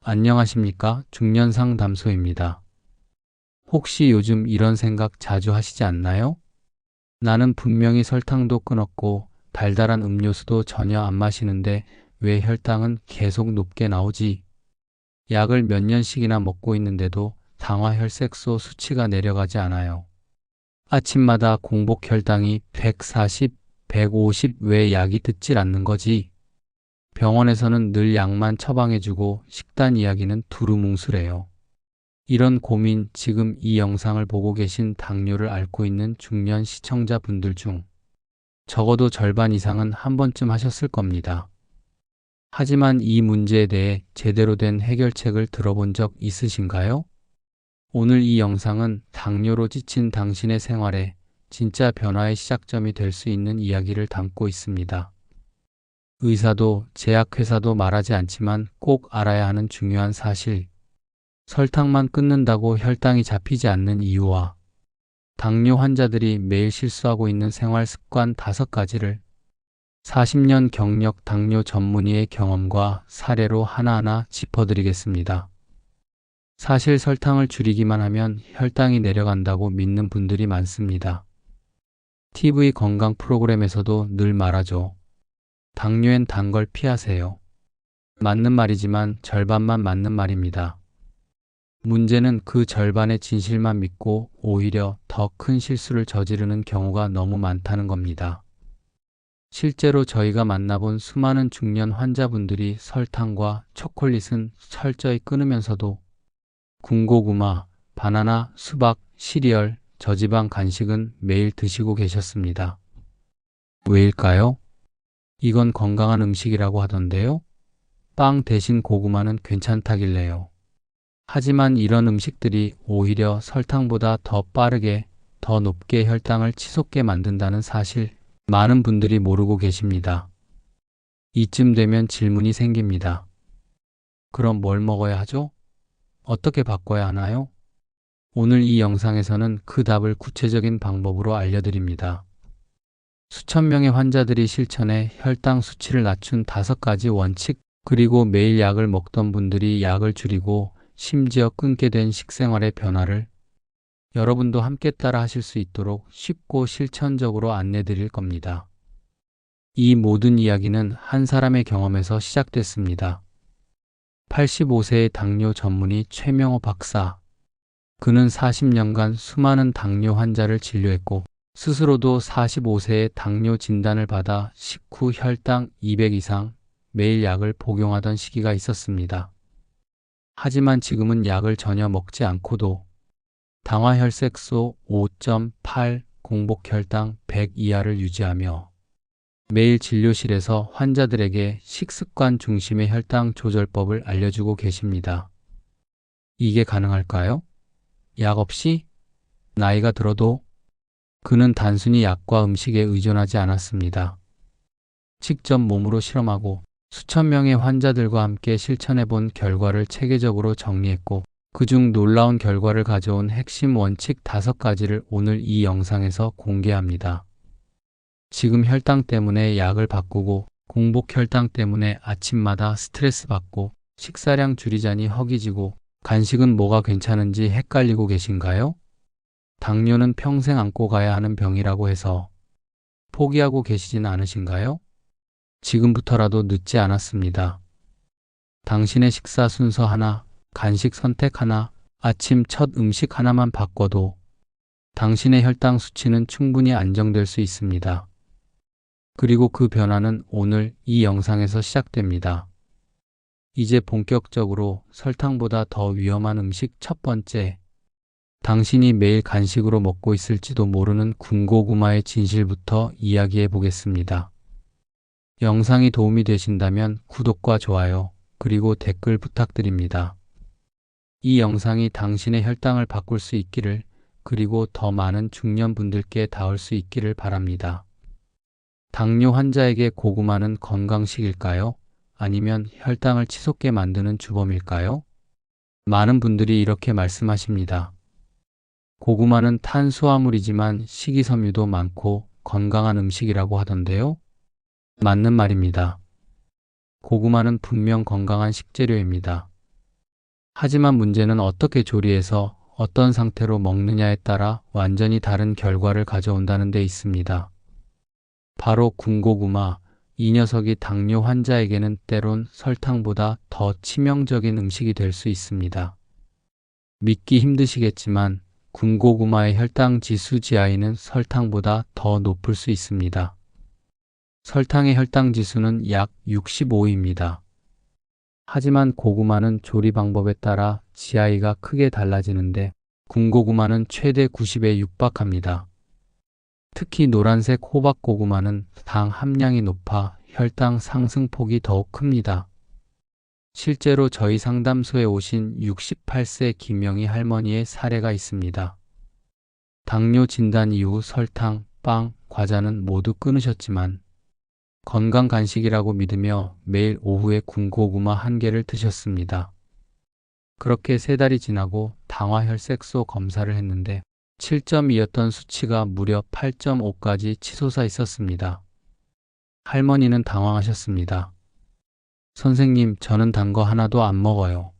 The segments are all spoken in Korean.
안녕하십니까? 중년상담소입니다. 혹시 요즘 이런 생각 자주 하시지 않나요? 나는 분명히 설탕도 끊었고 달달한 음료수도 전혀 안 마시는데 왜 혈당은 계속 높게 나오지? 약을 몇 년씩이나 먹고 있는데도 당화혈색소 수치가 내려가지 않아요. 아침마다 공복 혈당이 140, 150 왜 약이 듣질 않는 거지? 병원에서는 늘 약만 처방해주고 식단 이야기는 두루뭉술해요. 이런 고민 지금 이 영상을 보고 계신 당뇨를 앓고 있는 중년 시청자분들 중 적어도 절반 이상은 한 번쯤 하셨을 겁니다. 하지만 이 문제에 대해 제대로 된 해결책을 들어본 적 있으신가요? 오늘 이 영상은 당뇨로 지친 당신의 생활에 진짜 변화의 시작점이 될 수 있는 이야기를 담고 있습니다. 의사도 제약회사도 말하지 않지만 꼭 알아야 하는 중요한 사실, 설탕만 끊는다고 혈당이 잡히지 않는 이유와 당뇨 환자들이 매일 실수하고 있는 생활 습관 5가지를 40년 경력 당뇨 전문의의 경험과 사례로 하나하나 짚어드리겠습니다. 사실 설탕을 줄이기만 하면 혈당이 내려간다고 믿는 분들이 많습니다. TV 건강 프로그램에서도 늘 말하죠. 당뇨엔 단 걸 피하세요. 맞는 말이지만 절반만 맞는 말입니다. 문제는 그 절반의 진실만 믿고 오히려 더 큰 실수를 저지르는 경우가 너무 많다는 겁니다. 실제로 저희가 만나본 수많은 중년 환자분들이 설탕과 초콜릿은 철저히 끊으면서도 군고구마, 바나나, 수박, 시리얼, 저지방 간식은 매일 드시고 계셨습니다. 왜일까요? 이건 건강한 음식이라고 하던데요. 빵 대신 고구마는 괜찮다길래요. 하지만 이런 음식들이 오히려 설탕보다 더 빠르게, 더 높게 혈당을 치솟게 만든다는 사실, 많은 분들이 모르고 계십니다. 이쯤 되면 질문이 생깁니다. 그럼 뭘 먹어야 하죠? 어떻게 바꿔야 하나요? 오늘 이 영상에서는 그 답을 구체적인 방법으로 알려드립니다. 수천 명의 환자들이 실천해 혈당 수치를 낮춘 5가지 원칙, 그리고 매일 약을 먹던 분들이 약을 줄이고 심지어 끊게 된 식생활의 변화를 여러분도 함께 따라 하실 수 있도록 쉽고 실천적으로 안내 드릴 겁니다. 이 모든 이야기는 한 사람의 경험에서 시작됐습니다. 85세의 당뇨 전문의 최명호 박사. 그는 40년간 수많은 당뇨 환자를 진료했고 스스로도 45세에 당뇨 진단을 받아 식후 혈당 200 이상 매일 약을 복용하던 시기가 있었습니다. 하지만 지금은 약을 전혀 먹지 않고도 당화혈색소 5.8, 공복혈당 100 이하를 유지하며 매일 진료실에서 환자들에게 식습관 중심의 혈당 조절법을 알려주고 계십니다. 이게 가능할까요? 약 없이? 나이가 들어도? 그는 단순히 약과 음식에 의존하지 않았습니다. 직접 몸으로 실험하고 수천 명의 환자들과 함께 실천해 본 결과를 체계적으로 정리했고 그중 놀라운 결과를 가져온 핵심 원칙 5가지를 오늘 이 영상에서 공개합니다. 지금 혈당 때문에 약을 바꾸고 공복 혈당 때문에 아침마다 스트레스 받고 식사량 줄이자니 허기지고 간식은 뭐가 괜찮은지 헷갈리고 계신가요? 당뇨는 평생 안고 가야 하는 병이라고 해서 포기하고 계시진 않으신가요? 지금부터라도 늦지 않았습니다. 당신의 식사 순서 하나, 간식 선택 하나, 아침 첫 음식 하나만 바꿔도 당신의 혈당 수치는 충분히 안정될 수 있습니다. 그리고 그 변화는 오늘 이 영상에서 시작됩니다. 이제 본격적으로 설탕보다 더 위험한 음식 첫 번째, 당신이 매일 간식으로 먹고 있을지도 모르는 군고구마의 진실부터 이야기해 보겠습니다. 영상이 도움이 되신다면 구독과 좋아요, 그리고 댓글 부탁드립니다. 이 영상이 당신의 혈당을 바꿀 수 있기를, 그리고 더 많은 중년분들께 닿을 수 있기를 바랍니다. 당뇨 환자에게 고구마는 건강식일까요? 아니면 혈당을 치솟게 만드는 주범일까요? 많은 분들이 이렇게 말씀하십니다. 고구마는 탄수화물이지만 식이섬유도 많고 건강한 음식이라고 하던데요. 맞는 말입니다. 고구마는 분명 건강한 식재료입니다. 하지만 문제는 어떻게 조리해서 어떤 상태로 먹느냐에 따라 완전히 다른 결과를 가져온다는 데 있습니다. 바로 군고구마, 이 녀석이 당뇨 환자에게는 때론 설탕보다 더 치명적인 음식이 될 수 있습니다. 믿기 힘드시겠지만 군고구마의 혈당 지수 GI는 설탕보다 더 높을 수 있습니다. 설탕의 혈당 지수는 약 65입니다. 하지만 고구마는 조리 방법에 따라 GI가 크게 달라지는데 군고구마는 최대 90에 육박합니다. 특히 노란색 호박고구마는 당 함량이 높아 혈당 상승폭이 더욱 큽니다. 실제로 저희 상담소에 오신 68세 김영희 할머니의 사례가 있습니다. 당뇨 진단 이후 설탕, 빵, 과자는 모두 끊으셨지만 건강 간식이라고 믿으며 매일 오후에 군고구마 1개를 드셨습니다. 그렇게 3달이 지나고 당화혈색소 검사를 했는데 7.2였던 수치가 무려 8.5까지 치솟아 있었습니다. 할머니는 당황하셨습니다. 선생님, 저는 단 거 하나도 안 먹어요.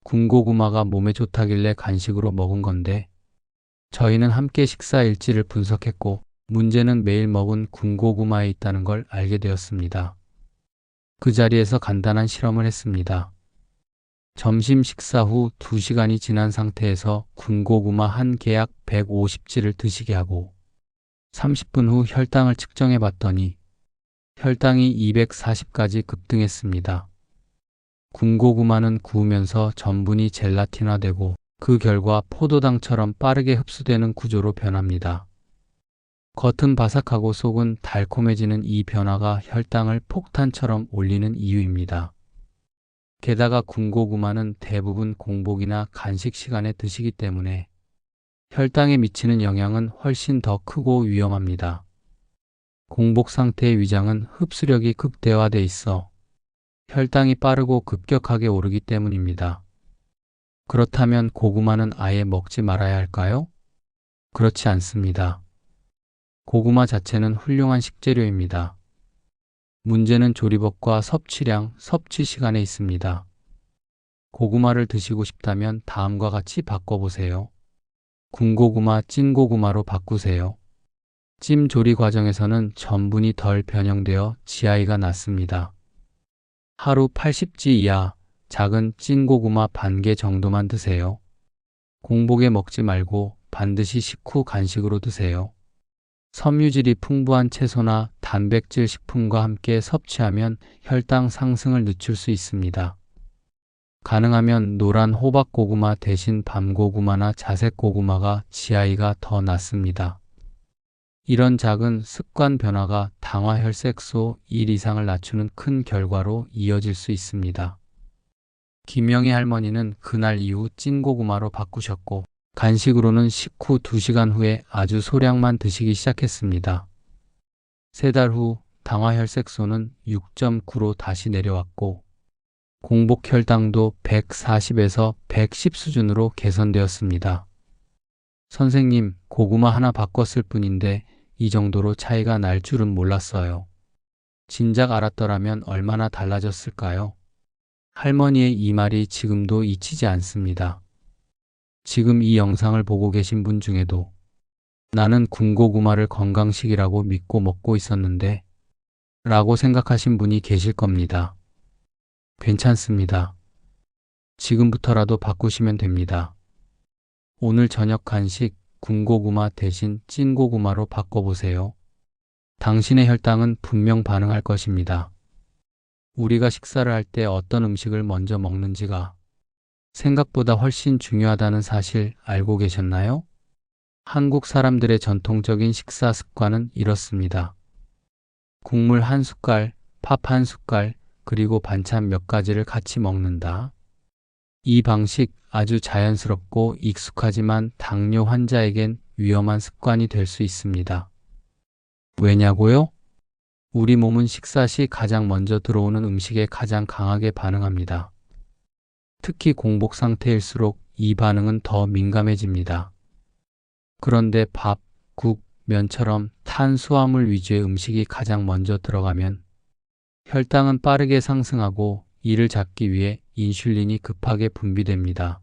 군고구마가 몸에 좋다길래 간식으로 먹은 건데, 저희는 함께 식사 일지를 분석했고, 문제는 매일 먹은 군고구마에 있다는 걸 알게 되었습니다. 그 자리에서 간단한 실험을 했습니다. 점심 식사 후 2시간이 지난 상태에서 군고구마 1개 약 150g를 드시게 하고 30분 후 혈당을 측정해 봤더니 혈당이 240까지 급등했습니다. 군고구마는 구우면서 전분이 젤라틴화되고 그 결과 포도당처럼 빠르게 흡수되는 구조로 변합니다. 겉은 바삭하고 속은 달콤해지는 이 변화가 혈당을 폭탄처럼 올리는 이유입니다. 게다가 군고구마는 대부분 공복이나 간식 시간에 드시기 때문에 혈당에 미치는 영향은 훨씬 더 크고 위험합니다. 공복 상태의 위장은 흡수력이 극대화돼 있어 혈당이 빠르고 급격하게 오르기 때문입니다. 그렇다면 고구마는 아예 먹지 말아야 할까요? 그렇지 않습니다. 고구마 자체는 훌륭한 식재료입니다. 문제는 조리법과 섭취량, 섭취 시간에 있습니다. 고구마를 드시고 싶다면 다음과 같이 바꿔보세요. 군고구마, 찐고구마로 바꾸세요. 찜 조리 과정에서는 전분이 덜 변형되어 GI가 낮습니다. 하루 80g 이하 작은 찐고구마 1개 정도만 드세요. 공복에 먹지 말고 반드시 식후 간식으로 드세요. 섬유질이 풍부한 채소나 단백질 식품과 함께 섭취하면 혈당 상승을 늦출 수 있습니다. 가능하면 노란 호박고구마 대신 밤고구마나 자색고구마가 GI가 더 낮습니다. 이런 작은 습관 변화가 당화혈색소 1 이상을 낮추는 큰 결과로 이어질 수 있습니다. 김영희 할머니는 그날 이후 찐고구마로 바꾸셨고 간식으로는 식후 2시간 후에 아주 소량만 드시기 시작했습니다. 3달 후 당화혈색소는 6.9로 다시 내려왔고 공복 혈당도 140에서 110 수준으로 개선되었습니다. 선생님, 고구마 하나 바꿨을 뿐인데 이 정도로 차이가 날 줄은 몰랐어요. 진작 알았더라면 얼마나 달라졌을까요? 할머니의 이 말이 지금도 잊히지 않습니다. 지금 이 영상을 보고 계신 분 중에도 나는 군고구마를 건강식이라고 믿고 먹고 있었는데 라고 생각하신 분이 계실 겁니다. 괜찮습니다. 지금부터라도 바꾸시면 됩니다. 오늘 저녁 간식 군고구마 대신 찐고구마로 바꿔보세요. 당신의 혈당은 분명 반응할 것입니다. 우리가 식사를 할 때 어떤 음식을 먼저 먹는지가 생각보다 훨씬 중요하다는 사실 알고 계셨나요? 한국 사람들의 전통적인 식사 습관은 이렇습니다. 국물 한 숟갈, 밥 한 숟갈, 그리고 반찬 몇 가지를 같이 먹는다. 이 방식 아주 자연스럽고 익숙하지만 당뇨 환자에겐 위험한 습관이 될 수 있습니다. 왜냐고요? 우리 몸은 식사 시 가장 먼저 들어오는 음식에 가장 강하게 반응합니다. 특히 공복 상태일수록 이 반응은 더 민감해집니다. 그런데 밥, 국, 면처럼 탄수화물 위주의 음식이 가장 먼저 들어가면 혈당은 빠르게 상승하고 이를 잡기 위해 인슐린이 급하게 분비됩니다.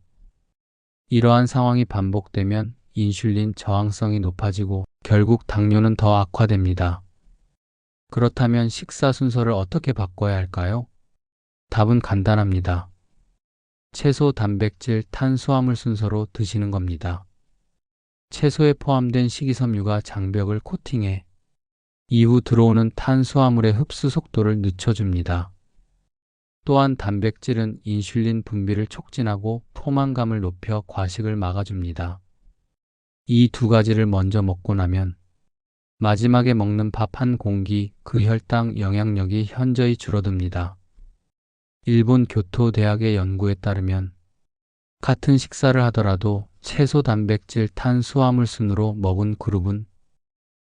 이러한 상황이 반복되면 인슐린 저항성이 높아지고 결국 당뇨는 더 악화됩니다. 그렇다면 식사 순서를 어떻게 바꿔야 할까요? 답은 간단합니다. 채소, 단백질, 탄수화물 순서로 드시는 겁니다. 채소에 포함된 식이섬유가 장벽을 코팅해 이후 들어오는 탄수화물의 흡수 속도를 늦춰줍니다. 또한 단백질은 인슐린 분비를 촉진하고 포만감을 높여 과식을 막아줍니다. 이 두 가지를 먼저 먹고 나면 마지막에 먹는 밥 한 공기, 그 혈당 영향력이 현저히 줄어듭니다. 일본 교토대학의 연구에 따르면 같은 식사를 하더라도 채소, 단백질, 탄수화물 순으로 먹은 그룹은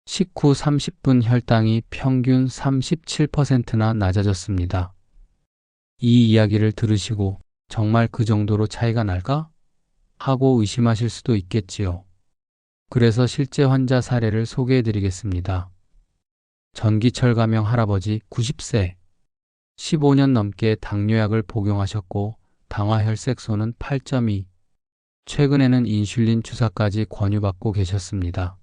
식후 30분 혈당이 평균 37%나 낮아졌습니다. 이 이야기를 들으시고 정말 그 정도로 차이가 날까? 하고 의심하실 수도 있겠지요. 그래서 실제 환자 사례를 소개해 드리겠습니다. 전기철 가명 할아버지 90세, 15년 넘게 당뇨약을 복용하셨고 당화혈색소는 8.2, 최근에는 인슐린 주사까지 권유받고 계셨습니다.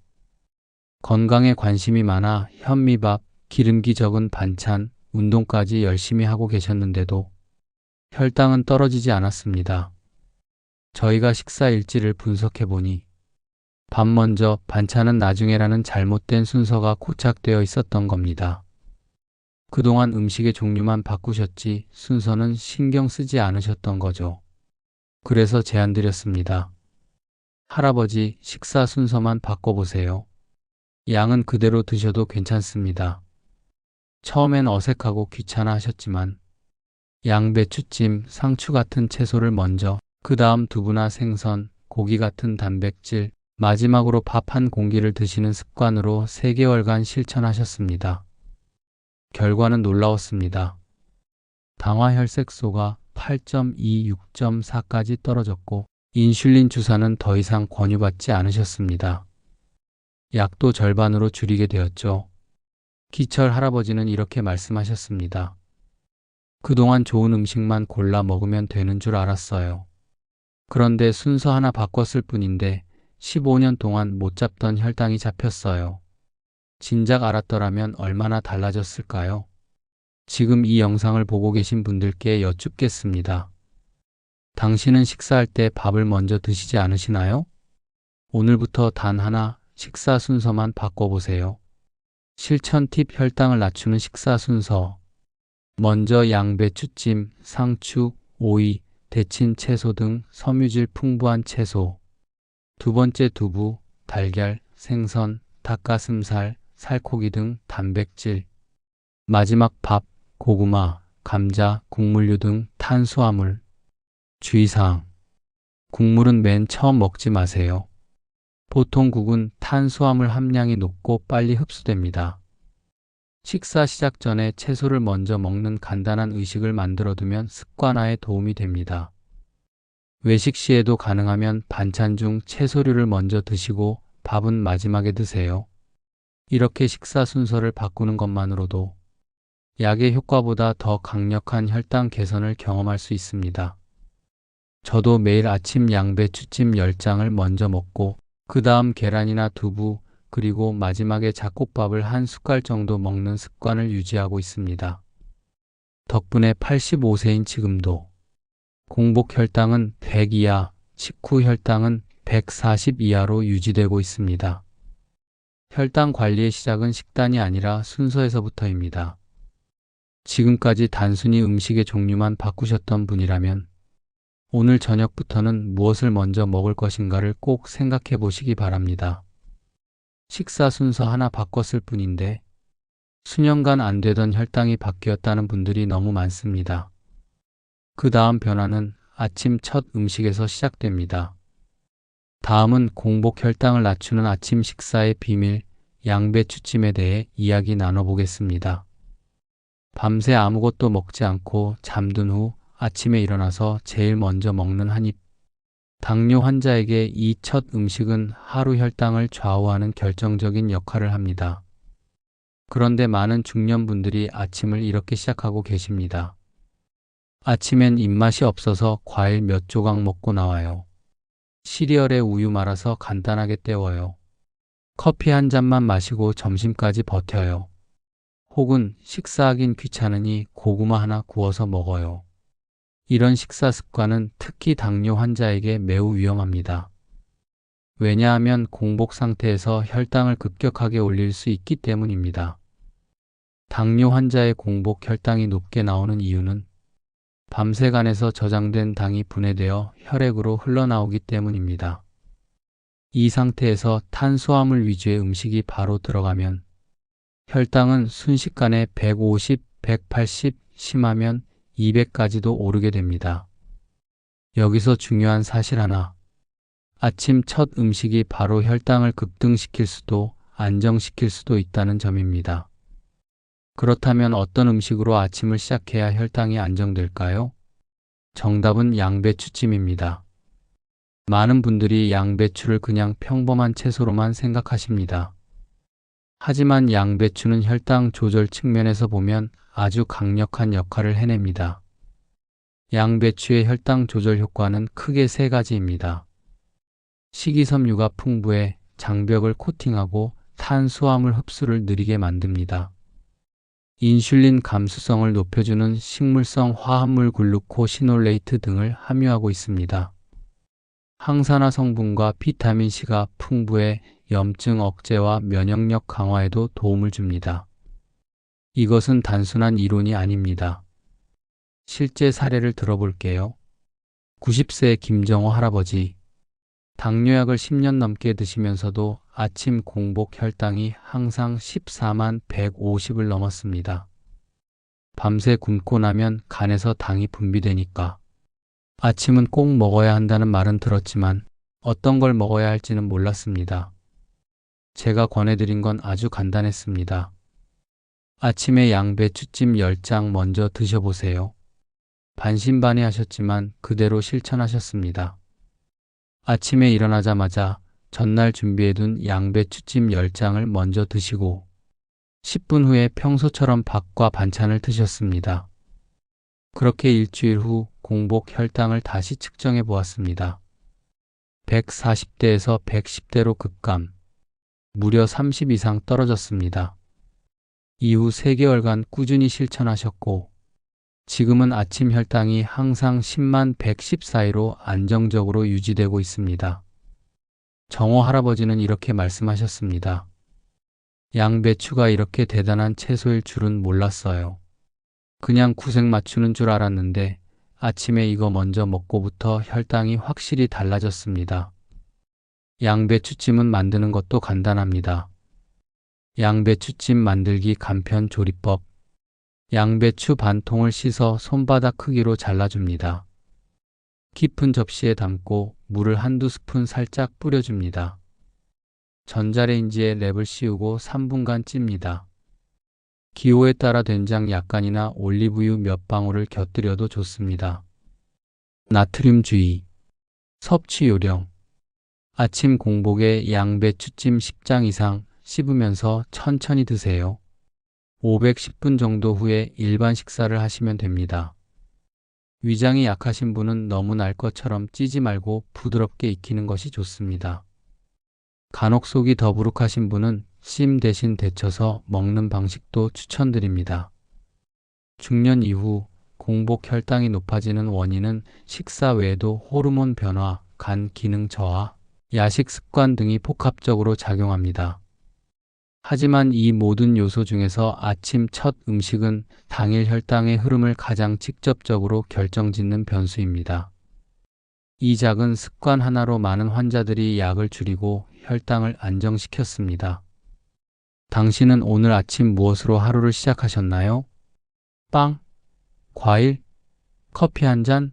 건강에 관심이 많아 현미밥, 기름기 적은 반찬, 운동까지 열심히 하고 계셨는데도 혈당은 떨어지지 않았습니다. 저희가 식사 일지를 분석해 보니 밥 먼저, 반찬은 나중에라는 잘못된 순서가 고착되어 있었던 겁니다. 그동안 음식의 종류만 바꾸셨지 순서는 신경 쓰지 않으셨던 거죠. 그래서 제안드렸습니다. 할아버지, 식사 순서만 바꿔보세요. 양은 그대로 드셔도 괜찮습니다. 처음엔 어색하고 귀찮아 하셨지만 양배추찜, 상추 같은 채소를 먼저, 그 다음 두부나 생선, 고기 같은 단백질, 마지막으로 밥 한 공기를 드시는 습관으로 3개월간 실천하셨습니다. 결과는 놀라웠습니다. 당화혈색소가 8.2, 6.4까지 떨어졌고 인슐린 주사는 더 이상 권유받지 않으셨습니다. 약도 절반으로 줄이게 되었죠. 기철 할아버지는 이렇게 말씀하셨습니다. 그동안 좋은 음식만 골라 먹으면 되는 줄 알았어요. 그런데 순서 하나 바꿨을 뿐인데 15년 동안 못 잡던 혈당이 잡혔어요. 진작 알았더라면 얼마나 달라졌을까요? 지금 이 영상을 보고 계신 분들께 여쭙겠습니다. 당신은 식사할 때 밥을 먼저 드시지 않으시나요? 오늘부터 단 하나 식사 순서만 바꿔보세요. 실천 팁: 혈당을 낮추는 식사 순서. 먼저 양배추찜, 상추, 오이, 데친 채소 등 섬유질 풍부한 채소. 두 번째 두부, 달걀, 생선, 닭가슴살, 살코기 등 단백질. 마지막 밥, 고구마, 감자, 곡물류 등 탄수화물. 주의사항: 국물은 맨 처음 먹지 마세요. 보통 국은 탄수화물 함량이 높고 빨리 흡수됩니다. 식사 시작 전에 채소를 먼저 먹는 간단한 의식을 만들어두면 습관화에 도움이 됩니다. 외식 시에도 가능하면 반찬 중 채소류를 먼저 드시고 밥은 마지막에 드세요. 이렇게 식사 순서를 바꾸는 것만으로도 약의 효과보다 더 강력한 혈당 개선을 경험할 수 있습니다. 저도 매일 아침 양배추찜 10장을 먼저 먹고 그 다음 계란이나 두부, 그리고 마지막에 잡곡밥을 한 숟갈 정도 먹는 습관을 유지하고 있습니다. 덕분에 85세인 지금도 공복 혈당은 100 이하, 식후 혈당은 140 이하로 유지되고 있습니다. 혈당 관리의 시작은 식단이 아니라 순서에서부터입니다. 지금까지 단순히 음식의 종류만 바꾸셨던 분이라면 오늘 저녁부터는 무엇을 먼저 먹을 것인가를 꼭 생각해 보시기 바랍니다. 식사 순서 하나 바꿨을 뿐인데 수년간 안 되던 혈당이 바뀌었다는 분들이 너무 많습니다. 그 다음 변화는 아침 첫 음식에서 시작됩니다. 다음은 공복 혈당을 낮추는 아침 식사의 비밀, 양배추찜에 대해 이야기 나눠보겠습니다. 밤새 아무것도 먹지 않고 잠든 후 아침에 일어나서 제일 먼저 먹는 한 입. 당뇨 환자에게 이 첫 음식은 하루 혈당을 좌우하는 결정적인 역할을 합니다. 그런데 많은 중년분들이 아침을 이렇게 시작하고 계십니다. 아침엔 입맛이 없어서 과일 몇 조각 먹고 나와요. 시리얼에 우유 말아서 간단하게 때워요. 커피 한 잔만 마시고 점심까지 버텨요. 혹은 식사하긴 귀찮으니 고구마 하나 구워서 먹어요. 이런 식사 습관은 특히 당뇨 환자에게 매우 위험합니다. 왜냐하면 공복 상태에서 혈당을 급격하게 올릴 수 있기 때문입니다. 당뇨 환자의 공복 혈당이 높게 나오는 이유는 밤새 간에서 저장된 당이 분해되어 혈액으로 흘러나오기 때문입니다. 이 상태에서 탄수화물 위주의 음식이 바로 들어가면 혈당은 순식간에 150, 180, 심하면 200까지도 오르게 됩니다. 여기서 중요한 사실 하나. 아침 첫 음식이 바로 혈당을 급등시킬 수도 안정시킬 수도 있다는 점입니다. 그렇다면 어떤 음식으로 아침을 시작해야 혈당이 안정될까요? 정답은 양배추찜입니다. 많은 분들이 양배추를 그냥 평범한 채소로만 생각하십니다. 하지만 양배추는 혈당 조절 측면에서 보면 아주 강력한 역할을 해냅니다. 양배추의 혈당 조절 효과는 크게 세 가지입니다. 식이섬유가 풍부해 장벽을 코팅하고 탄수화물 흡수를 느리게 만듭니다. 인슐린 감수성을 높여주는 식물성 화합물 글루코시놀레이트 등을 함유하고 있습니다. 항산화 성분과 비타민C가 풍부해 염증 억제와 면역력 강화에도 도움을 줍니다. 이것은 단순한 이론이 아닙니다. 실제 사례를 들어볼게요. 90세 김정호 할아버지. 당뇨약을 10년 넘게 드시면서도 아침 공복 혈당이 항상 14만 150을 넘었습니다. 밤새 굶고 나면 간에서 당이 분비되니까. 아침은 꼭 먹어야 한다는 말은 들었지만 어떤 걸 먹어야 할지는 몰랐습니다. 제가 권해드린 건 아주 간단했습니다. 아침에 양배추찜 10장 먼저 드셔보세요. 반신반의하셨지만 그대로 실천하셨습니다. 아침에 일어나자마자 전날 준비해둔 양배추찜 10장을 먼저 드시고 10분 후에 평소처럼 밥과 반찬을 드셨습니다. 그렇게 일주일 후 공복 혈당을 다시 측정해 보았습니다. 140대에서 110대로 급감, 무려 30 이상 떨어졌습니다. 이후 3개월간 꾸준히 실천하셨고 지금은 아침 혈당이 항상 10만 110 사이로 안정적으로 유지되고 있습니다. 정호 할아버지는 이렇게 말씀하셨습니다. 양배추가 이렇게 대단한 채소일 줄은 몰랐어요. 그냥 구색 맞추는 줄 알았는데 아침에 이거 먼저 먹고부터 혈당이 확실히 달라졌습니다. 양배추찜은 만드는 것도 간단합니다. 양배추찜 만들기 간편 조리법. 양배추 반 통을 씻어 손바닥 크기로 잘라줍니다. 깊은 접시에 담고 물을 한두 스푼 살짝 뿌려줍니다. 전자레인지에 랩을 씌우고 3분간 찝니다. 기호에 따라 된장 약간이나 올리브유 몇 방울을 곁들여도 좋습니다. 나트륨 주의. 섭취 요령. 아침 공복에 양배추찜 10장 이상 씹으면서 천천히 드세요. 510분 정도 후에 일반 식사를 하시면 됩니다. 위장이 약하신 분은 너무 날 것처럼 찌지 말고 부드럽게 익히는 것이 좋습니다. 간혹 속이 더부룩하신 분은 심 대신 데쳐서 먹는 방식도 추천드립니다. 중년 이후 공복 혈당이 높아지는 원인은 식사 외에도 호르몬 변화, 간 기능 저하, 야식 습관 등이 복합적으로 작용합니다. 하지만 이 모든 요소 중에서 아침 첫 음식은 당일 혈당의 흐름을 가장 직접적으로 결정짓는 변수입니다. 이 작은 습관 하나로 많은 환자들이 약을 줄이고 혈당을 안정시켰습니다. 당신은 오늘 아침 무엇으로 하루를 시작하셨나요? 빵? 과일? 커피 한 잔?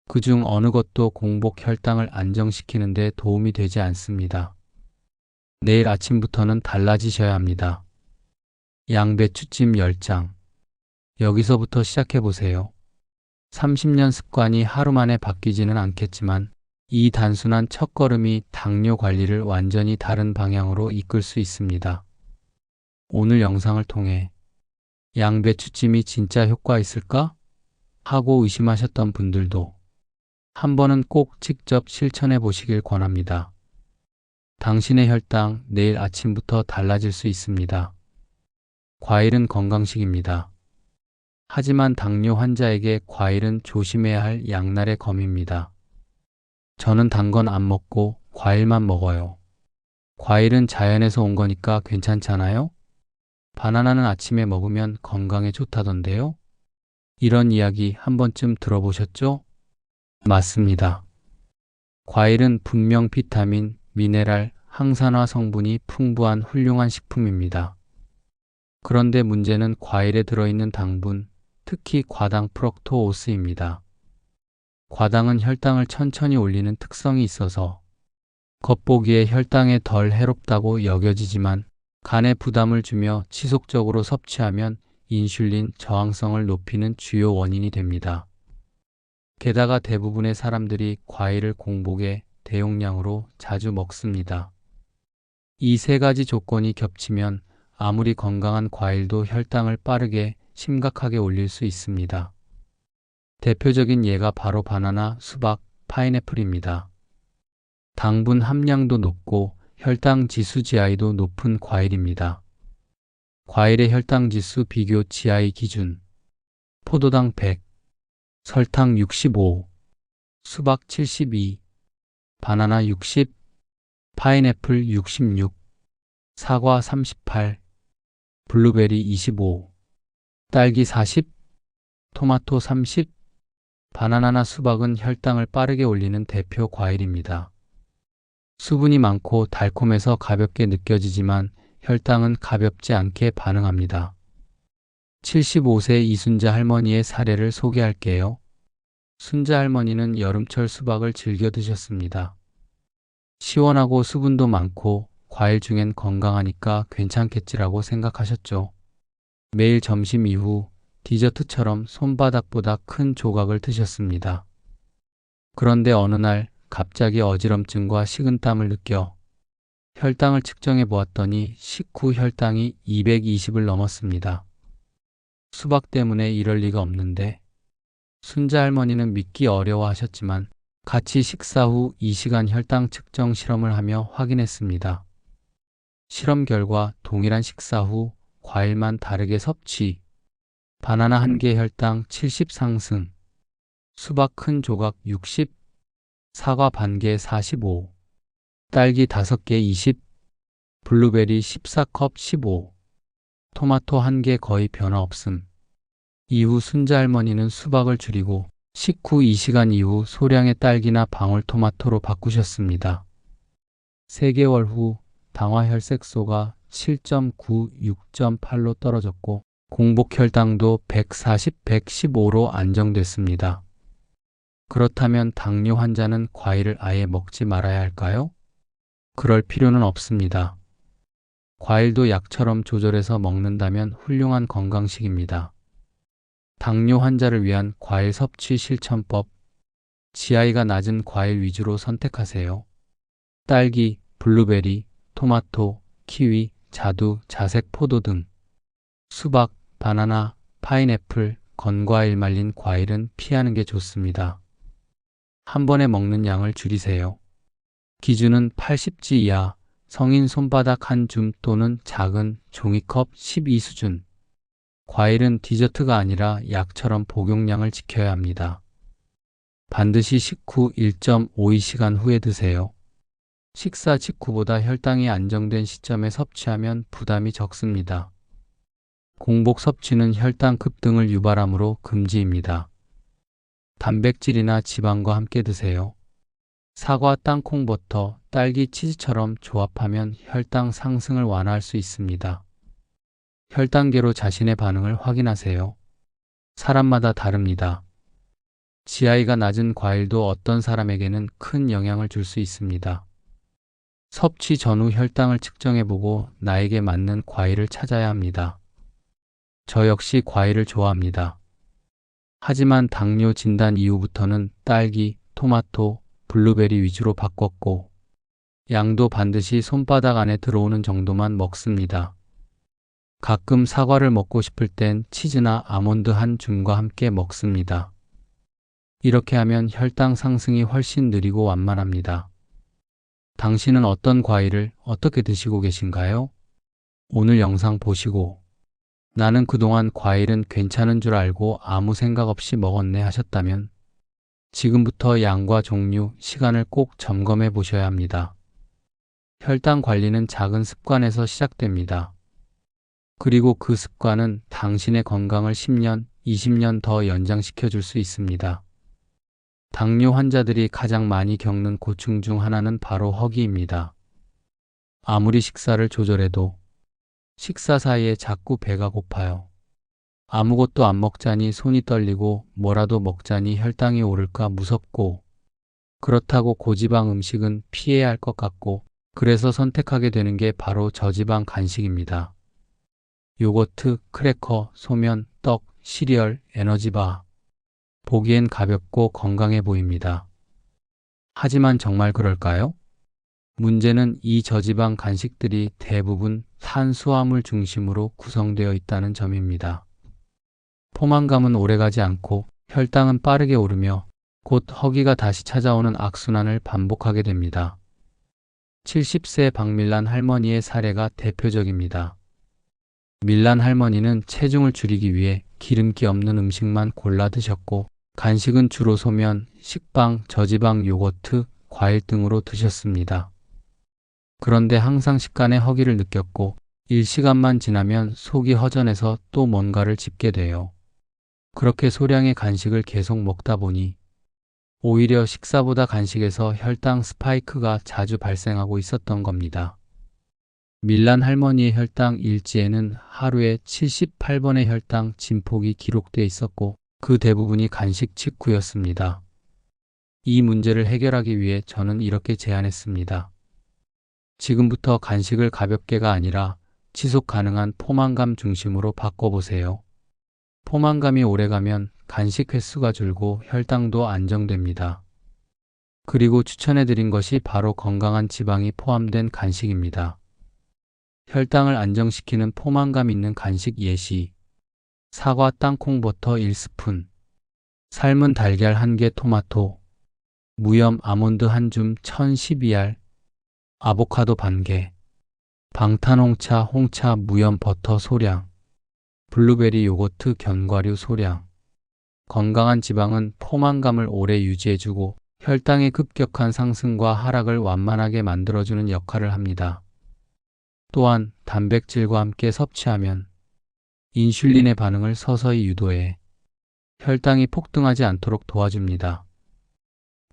그중 어느 것도 공복 혈당을 안정시키는 데 도움이 되지 않습니다. 내일 아침부터는 달라지셔야 합니다. 양배추찜 10장. 여기서부터 시작해보세요. 30년 습관이 하루 만에 바뀌지는 않겠지만 이 단순한 첫걸음이 당뇨 관리를 완전히 다른 방향으로 이끌 수 있습니다. 오늘 영상을 통해 양배추찜이 진짜 효과 있을까? 하고 의심하셨던 분들도 한 번은 꼭 직접 실천해 보시길 권합니다. 당신의 혈당 내일 아침부터 달라질 수 있습니다. 과일은 건강식입니다. 하지만 당뇨 환자에게 과일은 조심해야 할 양날의 검입니다. 저는 단 건 안 먹고 과일만 먹어요. 과일은 자연에서 온 거니까 괜찮잖아요? 바나나는 아침에 먹으면 건강에 좋다던데요? 이런 이야기 한 번쯤 들어보셨죠? 맞습니다. 과일은 분명 비타민, 미네랄, 항산화 성분이 풍부한 훌륭한 식품입니다. 그런데 문제는 과일에 들어있는 당분, 특히 과당 프럭토오스입니다. 과당은 혈당을 천천히 올리는 특성이 있어서 겉보기에 혈당에 덜 해롭다고 여겨지지만 간에 부담을 주며 지속적으로 섭취하면 인슐린 저항성을 높이는 주요 원인이 됩니다. 게다가 대부분의 사람들이 과일을 공복에 대용량으로 자주 먹습니다. 이 세 가지 조건이 겹치면 아무리 건강한 과일도 혈당을 빠르게 심각하게 올릴 수 있습니다. 대표적인 예가 바로 바나나, 수박, 파인애플입니다. 당분 함량도 높고 혈당 지수 GI도 높은 과일입니다. 과일의 혈당 지수 비교 GI 기준: 포도당 100, 설탕 65, 수박 72, 바나나 60, 파인애플 66, 사과 38, 블루베리 25, 딸기 40, 토마토 30. 바나나나 수박은 혈당을 빠르게 올리는 대표 과일입니다. 수분이 많고 달콤해서 가볍게 느껴지지만 혈당은 가볍지 않게 반응합니다. 75세 이순자 할머니의 사례를 소개할게요. 순자 할머니는 여름철 수박을 즐겨 드셨습니다. 시원하고 수분도 많고 과일 중엔 건강하니까 괜찮겠지라고 생각하셨죠. 매일 점심 이후 디저트처럼 손바닥보다 큰 조각을 드셨습니다. 그런데 어느 날 갑자기 어지럼증과 식은땀을 느껴 혈당을 측정해 보았더니 식후 혈당이 220을 넘었습니다. 수박 때문에 이럴 리가 없는데. 순자 할머니는 믿기 어려워하셨지만 같이 식사 후 2시간 혈당 측정 실험을 하며 확인했습니다. 실험 결과 동일한 식사 후 과일만 다르게 섭취, 바나나 한 개 혈당 70 상승, 수박 큰 조각 60, 사과 반 개 45, 딸기 5개 20, 블루베리 14컵 15, 토마토 한 개 거의 변화 없음. 이후 순자 할머니는 수박을 줄이고 식후 2시간 이후 소량의 딸기나 방울토마토로 바꾸셨습니다. 3개월 후 당화혈색소가 7.9, 6.8로 떨어졌고 공복 혈당도 140, 115로 안정됐습니다. 그렇다면 당뇨 환자는 과일을 아예 먹지 말아야 할까요? 그럴 필요는 없습니다. 과일도 약처럼 조절해서 먹는다면 훌륭한 건강식입니다. 당뇨 환자를 위한 과일 섭취 실천법: GI가 낮은 과일 위주로 선택하세요. 딸기, 블루베리, 토마토, 키위, 자두, 자색 포도 등. 수박, 바나나, 파인애플, 건과일 말린 과일은 피하는 게 좋습니다. 한 번에 먹는 양을 줄이세요. 기준은 80g 이하, 성인 손바닥 한 줌 또는 작은 종이컵 12 수준. 과일은 디저트가 아니라 약처럼 복용량을 지켜야 합니다. 반드시 식후 1.52시간 후에 드세요. 식사 직후보다 혈당이 안정된 시점에 섭취하면 부담이 적습니다. 공복 섭취는 혈당 급등을 유발하므로 금지입니다. 단백질이나 지방과 함께 드세요. 사과, 땅콩, 버터, 딸기, 치즈처럼 조합하면 혈당 상승을 완화할 수 있습니다. 혈당계로 자신의 반응을 확인하세요. 사람마다 다릅니다. GI가 낮은 과일도 어떤 사람에게는 큰 영향을 줄 수 있습니다. 섭취 전후 혈당을 측정해보고 나에게 맞는 과일을 찾아야 합니다. 저 역시 과일을 좋아합니다. 하지만 당뇨 진단 이후부터는 딸기, 토마토, 블루베리 위주로 바꿨고 양도 반드시 손바닥 안에 들어오는 정도만 먹습니다. 가끔 사과를 먹고 싶을 땐 치즈나 아몬드 한 줌과 함께 먹습니다. 이렇게 하면 혈당 상승이 훨씬 느리고 완만합니다. 당신은 어떤 과일을 어떻게 드시고 계신가요? 오늘 영상 보시고 나는 그동안 과일은 괜찮은 줄 알고 아무 생각 없이 먹었네 하셨다면 지금부터 양과 종류, 시간을 꼭 점검해 보셔야 합니다. 혈당 관리는 작은 습관에서 시작됩니다. 그리고 그 습관은 당신의 건강을 10년, 20년 더 연장시켜 줄 수 있습니다. 당뇨 환자들이 가장 많이 겪는 고충 중 하나는 바로 허기입니다. 아무리 식사를 조절해도 식사 사이에 자꾸 배가 고파요. 아무것도 안 먹자니 손이 떨리고 뭐라도 먹자니 혈당이 오를까 무섭고 그렇다고 고지방 음식은 피해야 할 것 같고 그래서 선택하게 되는 게 바로 저지방 간식입니다. 요거트, 크래커, 소면, 떡, 시리얼, 에너지바. 보기엔 가볍고 건강해 보입니다. 하지만 정말 그럴까요? 문제는 이 저지방 간식들이 대부분 탄수화물 중심으로 구성되어 있다는 점입니다. 포만감은 오래가지 않고 혈당은 빠르게 오르며 곧 허기가 다시 찾아오는 악순환을 반복하게 됩니다. 70세 박밀란 할머니의 사례가 대표적입니다. 밀란 할머니는 체중을 줄이기 위해 기름기 없는 음식만 골라 드셨고 간식은 주로 소면, 식빵, 저지방 요거트, 과일 등으로 드셨습니다. 그런데 항상 식간에 허기를 느꼈고 일시간만 지나면 속이 허전해서 또 뭔가를 집게 돼요. 그렇게 소량의 간식을 계속 먹다 보니 오히려 식사보다 간식에서 혈당 스파이크가 자주 발생하고 있었던 겁니다. 밀란 할머니의 혈당 일지에는 하루에 78번의 혈당 진폭이 기록돼 있었고 그 대부분이 간식 직후였습니다. 이 문제를 해결하기 위해 저는 이렇게 제안했습니다. 지금부터 간식을 가볍게가 아니라 지속 가능한 포만감 중심으로 바꿔보세요. 포만감이 오래가면 간식 횟수가 줄고 혈당도 안정됩니다. 그리고 추천해드린 것이 바로 건강한 지방이 포함된 간식입니다. 혈당을 안정시키는 포만감 있는 간식 예시. 사과 땅콩 버터 1스푼, 삶은 달걀 1개 토마토, 무염 아몬드 1줌 1012알, 아보카도 반개, 방탄홍차 홍차 무염 버터 소량, 블루베리 요거트 견과류 소량. 건강한 지방은 포만감을 오래 유지해주고 혈당의 급격한 상승과 하락을 완만하게 만들어주는 역할을 합니다. 또한 단백질과 함께 섭취하면 인슐린의 반응을 서서히 유도해 혈당이 폭등하지 않도록 도와줍니다.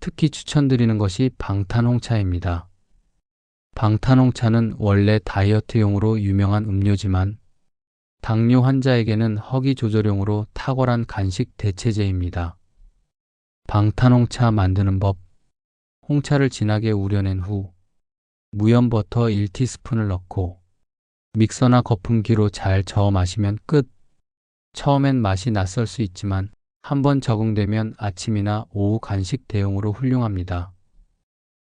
특히 추천드리는 것이 방탄홍차입니다. 방탄홍차는 원래 다이어트용으로 유명한 음료지만 당뇨 환자에게는 허기 조절용으로 탁월한 간식 대체제입니다. 방탄홍차 만드는 법. 홍차를 진하게 우려낸 후 무염 버터 1티스푼을 넣고 믹서나 거품기로 잘 저어 마시면 끝. 처음엔 맛이 낯설 수 있지만 한번 적응되면 아침이나 오후 간식 대용으로 훌륭합니다.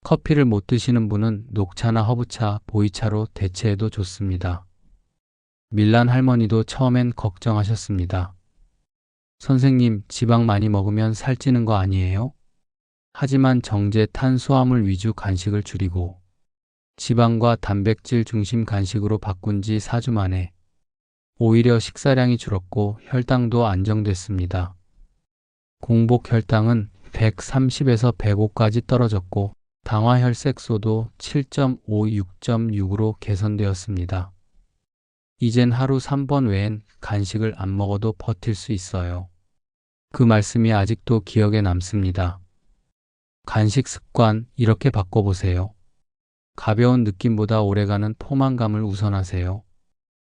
커피를 못 드시는 분은 녹차나 허브차, 보이차로 대체해도 좋습니다. 밀란 할머니도 처음엔 걱정하셨습니다. 선생님, 지방 많이 먹으면 살찌는 거 아니에요? 하지만 정제 탄수화물 위주 간식을 줄이고 지방과 단백질 중심 간식으로 바꾼 지 4주 만에 오히려 식사량이 줄었고 혈당도 안정됐습니다. 공복 혈당은 130에서 105까지 떨어졌고 당화 혈색소도 7.5, 6.6으로 개선되었습니다. 이젠 하루 3번 외엔 간식을 안 먹어도 버틸 수 있어요. 그 말씀이 아직도 기억에 남습니다. 간식 습관 이렇게 바꿔보세요. 가벼운 느낌보다 오래가는 포만감을 우선하세요.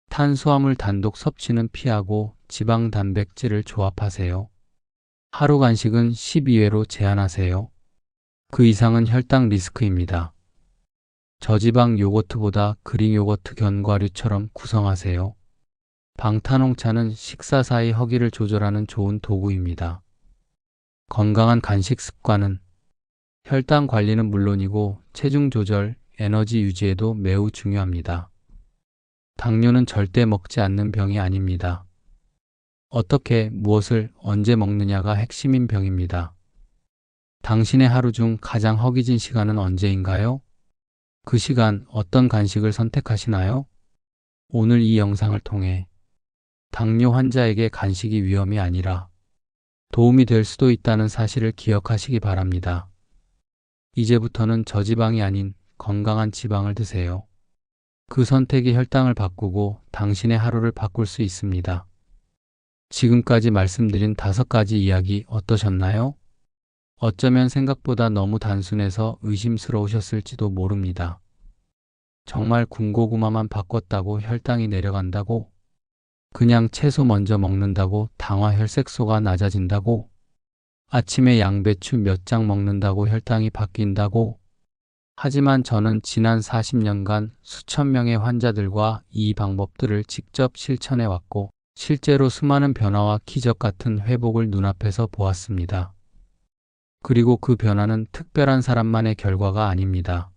탄수화물 단독 섭취는 피하고 지방 단백질을 조합하세요. 하루 간식은 12회로 제한하세요. 그 이상은 혈당 리스크입니다. 저지방 요거트보다 그릭 요거트 견과류처럼 구성하세요. 방탄홍차는 식사 사이 허기를 조절하는 좋은 도구입니다. 건강한 간식 습관은 혈당 관리는 물론이고 체중 조절, 에너지 유지에도 매우 중요합니다. 당뇨는 절대 먹지 않는 병이 아닙니다. 어떻게, 무엇을, 언제 먹느냐가 핵심인 병입니다. 당신의 하루 중 가장 허기진 시간은 언제인가요? 그 시간 어떤 간식을 선택하시나요? 오늘 이 영상을 통해 당뇨 환자에게 간식이 위험이 아니라 도움이 될 수도 있다는 사실을 기억하시기 바랍니다. 이제부터는 저지방이 아닌 건강한 지방을 드세요. 그 선택이 혈당을 바꾸고 당신의 하루를 바꿀 수 있습니다. 지금까지 말씀드린 5가지 이야기 어떠셨나요? 어쩌면 생각보다 너무 단순해서 의심스러우셨을지도 모릅니다. 정말 군고구마만 바꿨다고 혈당이 내려간다고? 그냥 채소 먼저 먹는다고 당화혈색소가 낮아진다고? 아침에 양배추 몇 장 먹는다고 혈당이 바뀐다고? 하지만 저는 지난 40년간 수천 명의 환자들과 이 방법들을 직접 실천해 왔고, 실제로 수많은 변화와 기적 같은 회복을 눈앞에서 보았습니다. 그리고 그 변화는 특별한 사람만의 결과가 아닙니다.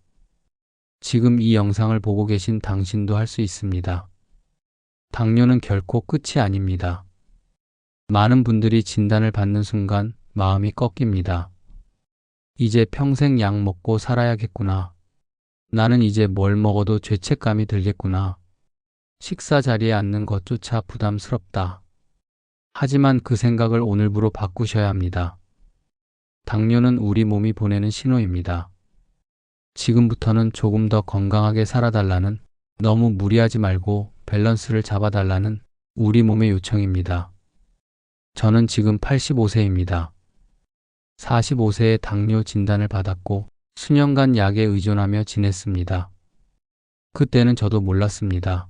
지금 이 영상을 보고 계신 당신도 할 수 있습니다. 당뇨는 결코 끝이 아닙니다. 많은 분들이 진단을 받는 순간 마음이 꺾입니다. 이제 평생 약 먹고 살아야겠구나. 나는 이제 뭘 먹어도 죄책감이 들겠구나. 식사 자리에 앉는 것조차 부담스럽다. 하지만 그 생각을 오늘부로 바꾸셔야 합니다. 당뇨는 우리 몸이 보내는 신호입니다. 지금부터는 조금 더 건강하게 살아달라는, 너무 무리하지 말고 밸런스를 잡아달라는 우리 몸의 요청입니다. 저는 지금 85세입니다. 45세에 당뇨 진단을 받았고 수년간 약에 의존하며 지냈습니다. 그때는 저도 몰랐습니다.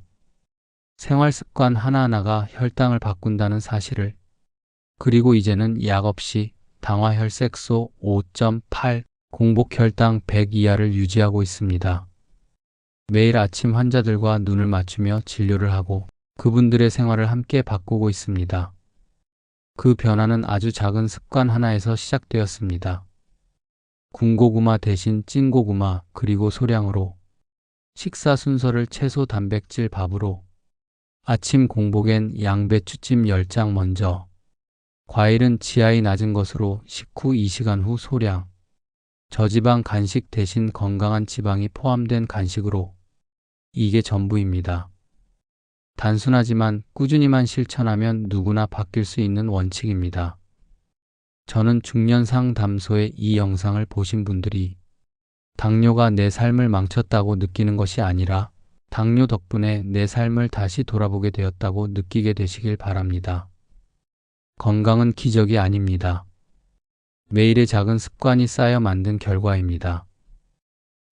생활 습관 하나하나가 혈당을 바꾼다는 사실을. 그리고 이제는 약 없이 당화혈색소 5.8, 공복혈당 100 이하를 유지하고 있습니다. 매일 아침 환자들과 눈을 맞추며 진료를 하고 그분들의 생활을 함께 바꾸고 있습니다. 그 변화는 아주 작은 습관 하나에서 시작되었습니다. 군고구마 대신 찐고구마, 그리고 소량으로. 식사 순서를 채소, 단백질, 밥으로. 아침 공복엔 양배추찜 10장 먼저. 과일은 GI 낮은 것으로 식후 2시간 후 소량. 저지방 간식 대신 건강한 지방이 포함된 간식으로. 이게 전부입니다. 단순하지만 꾸준히만 실천하면 누구나 바뀔 수 있는 원칙입니다. 저는 중년 상담소의 이 영상을 보신 분들이 당뇨가 내 삶을 망쳤다고 느끼는 것이 아니라 당뇨 덕분에 내 삶을 다시 돌아보게 되었다고 느끼게 되시길 바랍니다. 건강은 기적이 아닙니다. 매일의 작은 습관이 쌓여 만든 결과입니다.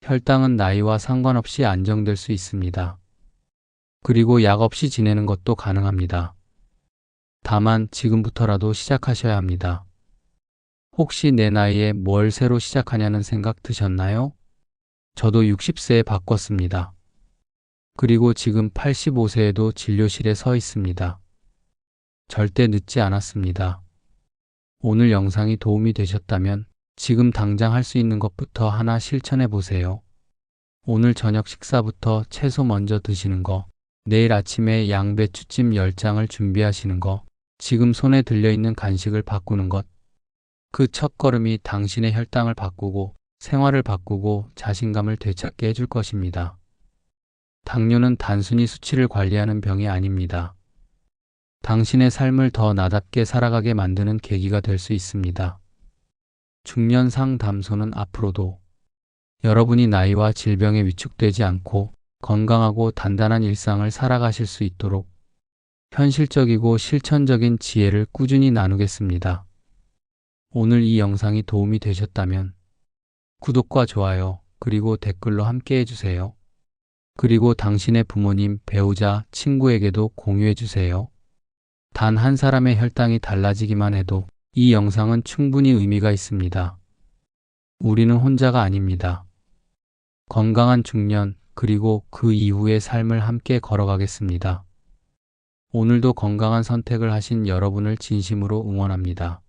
혈당은 나이와 상관없이 안정될 수 있습니다. 그리고 약 없이 지내는 것도 가능합니다. 다만 지금부터라도 시작하셔야 합니다. 혹시 내 나이에 뭘 새로 시작하냐는 생각 드셨나요? 저도 60세에 바꿨습니다. 그리고 지금 85세에도 진료실에 서 있습니다. 절대 늦지 않았습니다. 오늘 영상이 도움이 되셨다면 지금 당장 할 수 있는 것부터 하나 실천해 보세요. 오늘 저녁 식사부터 채소 먼저 드시는 거, 내일 아침에 양배추찜 10장을 준비하시는 거, 지금 손에 들려있는 간식을 바꾸는 것. 그 첫걸음이 당신의 혈당을 바꾸고 생활을 바꾸고 자신감을 되찾게 해줄 것입니다. 당뇨는 단순히 수치를 관리하는 병이 아닙니다. 당신의 삶을 더 나답게 살아가게 만드는 계기가 될 수 있습니다. 중년 상담소는 앞으로도 여러분이 나이와 질병에 위축되지 않고 건강하고 단단한 일상을 살아가실 수 있도록 현실적이고 실천적인 지혜를 꾸준히 나누겠습니다. 오늘 이 영상이 도움이 되셨다면 구독과 좋아요, 그리고 댓글로 함께 해주세요. 그리고 당신의 부모님, 배우자, 친구에게도 공유해주세요. 단 한 사람의 혈당이 달라지기만 해도 이 영상은 충분히 의미가 있습니다. 우리는 혼자가 아닙니다. 건강한 중년, 그리고 그 이후의 삶을 함께 걸어가겠습니다. 오늘도 건강한 선택을 하신 여러분을 진심으로 응원합니다.